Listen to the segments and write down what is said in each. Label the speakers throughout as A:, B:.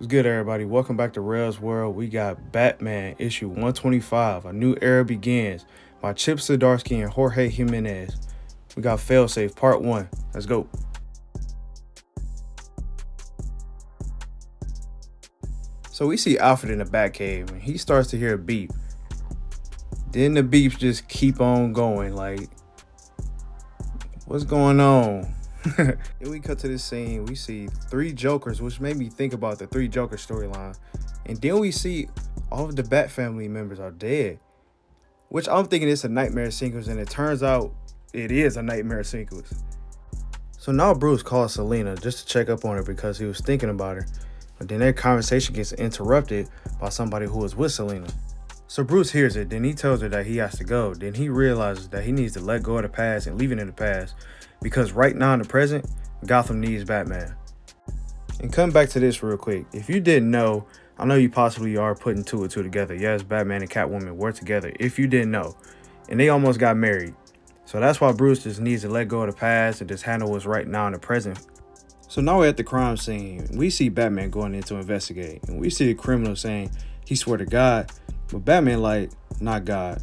A: What's good, everybody? Welcome back to Rell's World. We got Batman issue 125. A New Era Begins by Zdarsky and Jorge Jimenez. We got Failsafe Part 1. Let's go. So we see Alfred in the Batcave and he starts to hear a beep. Then the beeps just keep on going. Like, what's going on? Then we cut to this scene. We see three Jokers, which made me think about the three Joker storyline. And then we see all of the Bat family members are dead, which I'm thinking it's a nightmare sequence, and it turns out it is a nightmare sequence. So now Bruce calls Selena just to check up on her because he was thinking about her. But then their conversation gets interrupted by somebody who was with Selena. So Bruce hears it, then he tells her that he has to go. Then he realizes that he needs to let go of the past and leave it in the past, because right now in the present, Gotham needs Batman. And come back to this real quick. If you didn't know, I know you possibly are putting two and two together. Yes, Batman and Catwoman were together, if you didn't know. And they almost got married. So that's why Bruce just needs to let go of the past and just handle what's right now in the present. So now we're at the crime scene. We see Batman going in to investigate. And we see the criminal saying he swore to God. But Batman like, not God.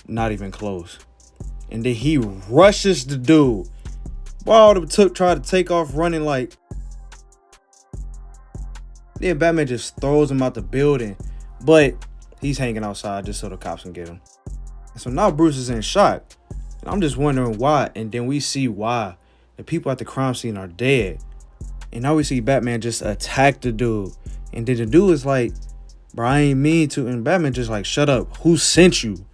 A: Not even close. And then he rushes the dude. While the tried to take off running like. Then Batman just throws him out the building. But he's hanging outside just so the cops can get him. And so now Bruce is in shock. And I'm just wondering why. And then we see why. The people at the crime scene are dead. And now we see Batman just attack the dude. And then the dude is like, bro, I ain't mean to. And Batman just like, shut up. Who sent you?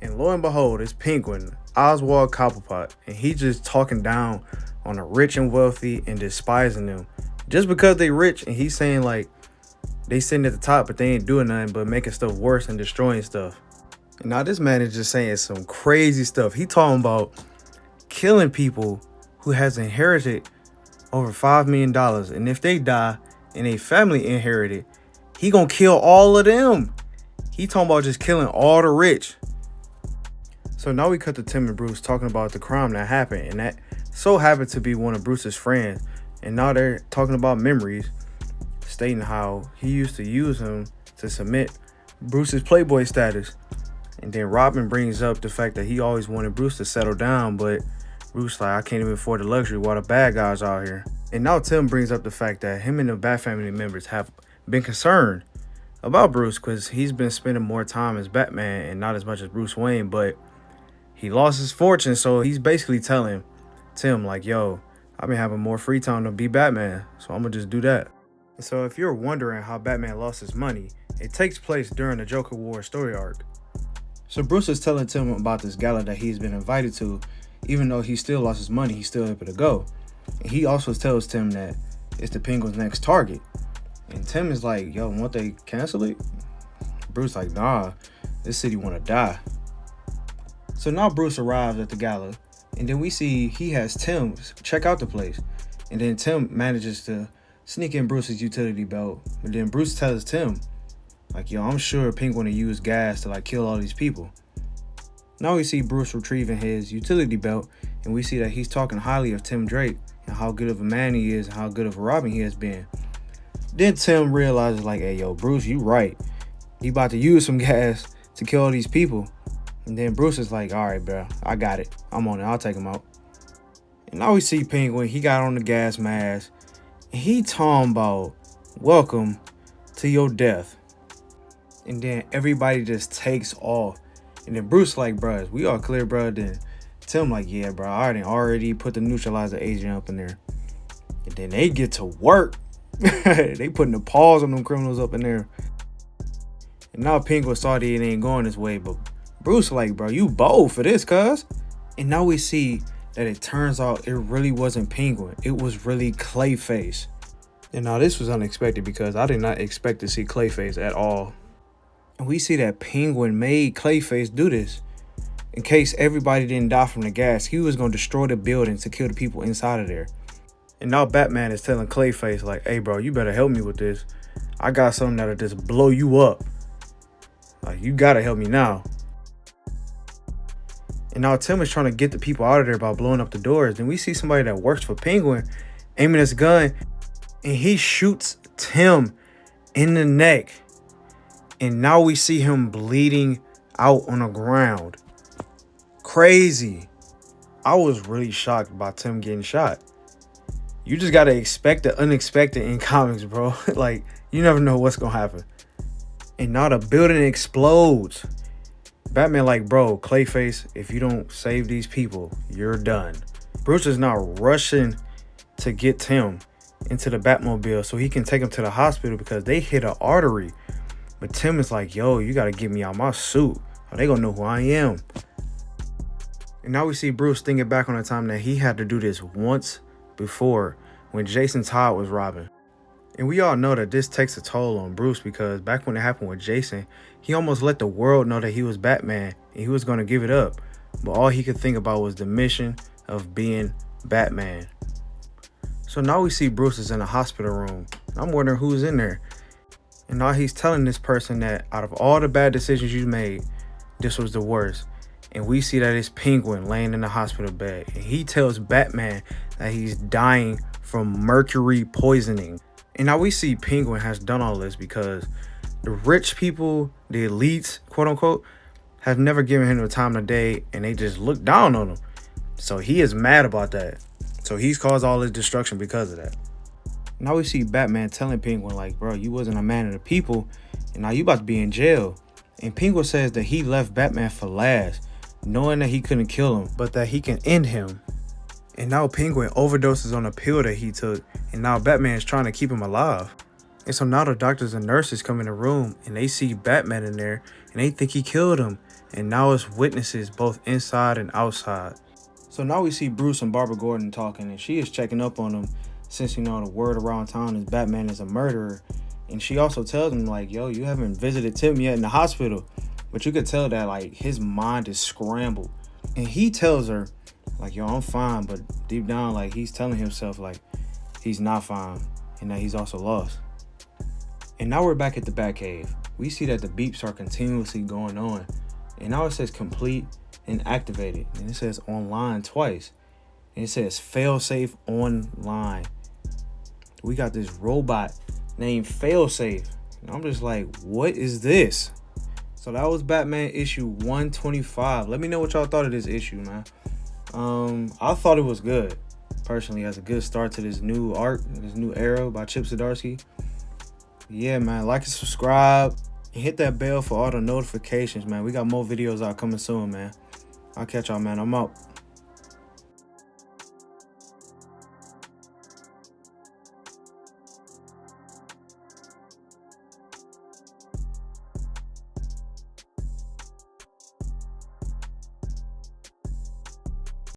A: And lo and behold, it's Penguin, Oswald Cobblepot, and he just talking down on the rich and wealthy and despising them just because they rich. And he's saying like they sitting at the top, but they ain't doing nothing but making stuff worse and destroying stuff. And now this man is just saying some crazy stuff. He talking about killing people who has inherited over $5 million, and if they die and a family inherited, he gonna kill all of them. He talking about just killing all the rich. So now we cut to Tim and Bruce talking about the crime that happened, and that so happened to be one of Bruce's friends. And now they're talking about memories, stating how he used to use him to cement Bruce's Playboy status. And then Robin brings up the fact that he always wanted Bruce to settle down, but Bruce like, I can't even afford the luxury while the bad guys out here. And now Tim brings up the fact that him and the Bat family members have been concerned about Bruce because he's been spending more time as Batman and not as much as Bruce Wayne, but he lost his fortune, so he's basically telling Tim like, yo, I've been having more free time to be Batman, so I'm gonna just do that. And so if you're wondering how Batman lost his money, it takes place during the Joker War story arc. So Bruce is telling Tim about this gala that he's been invited to. Even though he still lost his money, he's still able to go. And he also tells Tim that it's the Penguin's next target. And Tim is like, yo, won't they cancel it? Bruce like, nah, this city wanna die. So now Bruce arrives at the gala, and then we see he has Tim check out the place. And then Tim manages to sneak in Bruce's utility belt. But then Bruce tells Tim, like, yo, I'm sure Penguin will use gas to like kill all these people. Now we see Bruce retrieving his utility belt, and we see that he's talking highly of Tim Drake and how good of a man he is and how good of a Robin he has been. Then Tim realizes like, hey, yo, Bruce, you right. He about to use some gas to kill all these people. And then Bruce is like, all right, bro, I got it. I'm on it. I'll take him out. And now we see Penguin. He got on the gas mask. And he talking about, welcome to your death. And then everybody just takes off. And then Bruce like, bro, we all clear, bro. Then Tim like, yeah, bro, I already put the neutralizer agent up in there. And then they get to work. They putting the paws on them criminals up in there. And now Penguin saw that it ain't going this way, but Bruce like, bro, you bold for this, cuz. And now we see that it turns out it really wasn't Penguin. It was really Clayface. And now this was unexpected because I did not expect to see Clayface at all. And we see that Penguin made Clayface do this. In case everybody didn't die from the gas, he was going to destroy the building to kill the people inside of there. And now Batman is telling Clayface like, hey, bro, you better help me with this. I got something that'll just blow you up. Like, you got to help me now. And now Tim is trying to get the people out of there by blowing up the doors. Then we see somebody that works for Penguin aiming his gun, and he shoots Tim in the neck. And now we see him bleeding out on the ground. Crazy. I was really shocked by Tim getting shot. You just gotta expect the unexpected in comics, bro. Like, you never know what's gonna happen. And now the building explodes. Batman like, bro, Clayface, if you don't save these people, you're done. Bruce is now rushing to get Tim into the Batmobile so he can take him to the hospital because they hit an artery. But Tim is like, yo, you gotta get me out my suit or they gonna know who I am. And now we see Bruce thinking back on the time that he had to do this once before when Jason Todd was robbing. And we all know that this takes a toll on Bruce because back when it happened with Jason, he almost let the world know that he was Batman and he was going to give it up. But all he could think about was the mission of being Batman. So now we see Bruce is in a hospital room. I'm wondering who's in there. And now he's telling this person that out of all the bad decisions you made, this was the worst. And we see that it's Penguin laying in the hospital bed. And he tells Batman that he's dying from mercury poisoning. And now we see Penguin has done all this because the rich people, the elites, quote unquote, have never given him the time of day and they just look down on him. So he is mad about that. So he's caused all this destruction because of that. Now we see Batman telling Penguin like, bro, you wasn't a man of the people and now you about to be in jail. And Penguin says that he left Batman for last, knowing that he couldn't kill him, but that he can end him. And now Penguin overdoses on a pill that he took, and now Batman is trying to keep him alive. And so now the doctors and nurses come in the room, and they see Batman in there, and they think he killed him. And now it's witnesses both inside and outside. So now we see Bruce and Barbara Gordon talking, and she is checking up on him, since, you know, the word around town is Batman is a murderer. And she also tells him like, yo, you haven't visited Tim yet in the hospital. But you could tell that, like, his mind is scrambled. And he tells her, like, yo, I'm fine. But deep down, like, he's telling himself, like, he's not fine. And that he's also lost. And now we're back at the Batcave. We see that the beeps are continuously going on. And now it says complete and activated. And it says online twice. And it says Failsafe online. We got this robot named Failsafe. And I'm just like, what is this? So that was Batman issue 125. Let me know what y'all thought of this issue, man. I thought it was good. Personally, as a good start to this new arc, this new era by Zdarsky. Yeah, man, like and subscribe. And hit that bell for all the notifications, man. We got more videos out coming soon, man. I'll catch y'all, man. I'm out.